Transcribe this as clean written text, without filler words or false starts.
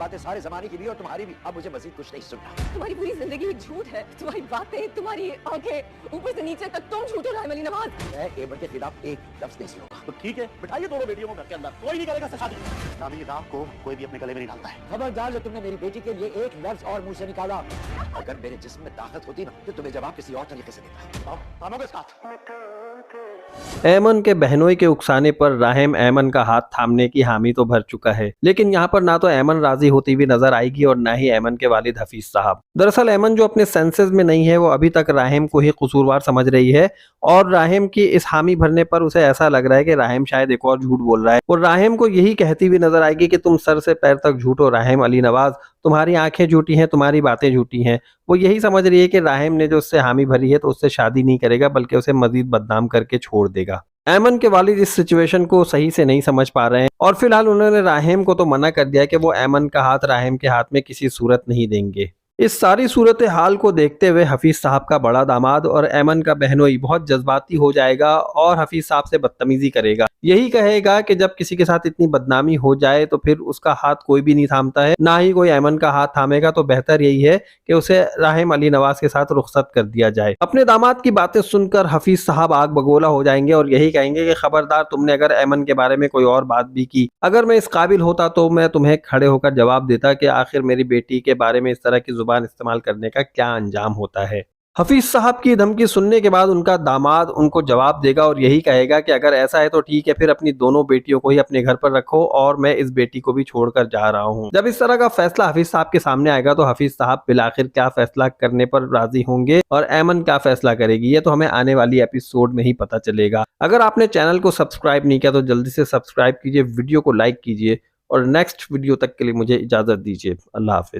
बातें सारे जमाने की भी और तुम्हारी भी। अब मुझे मजीद कुछ नहीं सुनना। तुम्हारी पूरी जिंदगी एक झूठ है, तुम्हारी बातें, तुम्हारी आंखें, ऊपर से नीचे तक तुम झूठ हो राहिम अली नवाज। मैं एमन के खिलाफ एक लफ्ज नहीं सुनूंगा। तो ठीक है, बिठाइए दोनों बेटियों को घर के अंदर, कोई नहीं करेगा शादी। इस्लामी राह को कोई भी अपने गले में नहीं डालता है। खबरदार जो तुमने मेरी बेटी के लिए एक लफ्ज और मुंह से निकाला, अगर मेरे जिस्म में ताकत होती ना तो तुम्हें जवाब किसी और तरीके से देता। थामोगे इसका हाथ। ऐमन के बहनोई के उकसाने पर राहिम ऐमन का हाथ थामने की हामी तो भर चुका है, लेकिन यहाँ पर ना तो ऐमन राजी होती हुई नजर आएगी और ना ही ऐमन के वालिद हफीज साहब। दरअसल ऐमन जो अपने सेंसेस में नहीं है, वो अभी तक राहिम को ही कसूरवार समझ रही है और राहिम की इस हामी भरने पर उसे ऐसा लग रहा है कि राहिम शायद एक और झूठ बोल रहा है। और राहिम को यही कहती हुई नजर आएगी कि तुम सर से पैर तक झूठ हो राहिम अली नवाज, तुम्हारी आंखें झूठी हैं, तुम्हारी बातें झूठी हैं। वो यही समझ रही है कि राहिम ने जो उससे हामी भरी है तो उससे शादी नहीं करेगा, बल्कि उसे मजीद बदनाम करके छोड़ देगा। ऐमन के वालिद इस सिचुएशन को सही से नहीं समझ पा रहे हैं और फिलहाल उन्होंने राहिम को तो मना कर दिया कि वो ऐमन का हाथ राहिम के हाथ में किसी सूरत नहीं देंगे। इस सारी सूरत हाल को देखते हुए हफीज साहब का बड़ा दामाद और ऐमन का बहनोई बहुत जज्बाती हो जाएगा और हफीज साहब से बदतमीजी करेगा। यही कहेगा कि जब किसी के साथ इतनी बदनामी हो जाए तो फिर उसका हाथ कोई भी नहीं थामता है, ना ही कोई ऐमन का हाथ थामेगा, तो बेहतर यही है कि उसे राहिम अली नवाज के साथ रुखसत कर दिया जाए। अपने दामाद की बातें सुनकर हफीज साहब आग बगोला हो जाएंगे और यही कहेंगे कि खबरदार, तुमने अगर ऐमन के बारे में कोई और बात भी की, अगर मैं इस काबिल होता तो मैं तुम्हें खड़े होकर जवाब देता कि आखिर मेरी बेटी के बारे में इस तरह की जुबान इस्तेमाल करने का क्या अंजाम होता है। हफीज साहब की धमकी सुनने के बाद उनका दामाद उनको जवाब देगा और यही कहेगा कि अगर ऐसा है तो ठीक है, फिर अपनी दोनों बेटियों को ही अपने घर पर रखो और मैं इस बेटी को भी छोड़कर जा रहा हूं। जब इस तरह का फैसला हफीज साहब के सामने आएगा तो हफीज साहब बिलाखिर क्या फैसला करने पर राजी होंगे और ऐमन क्या फैसला करेगी, ये तो हमें आने वाली एपिसोड में ही पता चलेगा। अगर आपने चैनल को सब्सक्राइब नहीं किया तो जल्दी से सब्सक्राइब कीजिए, वीडियो को लाइक कीजिए और नेक्स्ट वीडियो तक के लिए मुझे इजाजत दीजिए। अल्लाह हाफिज।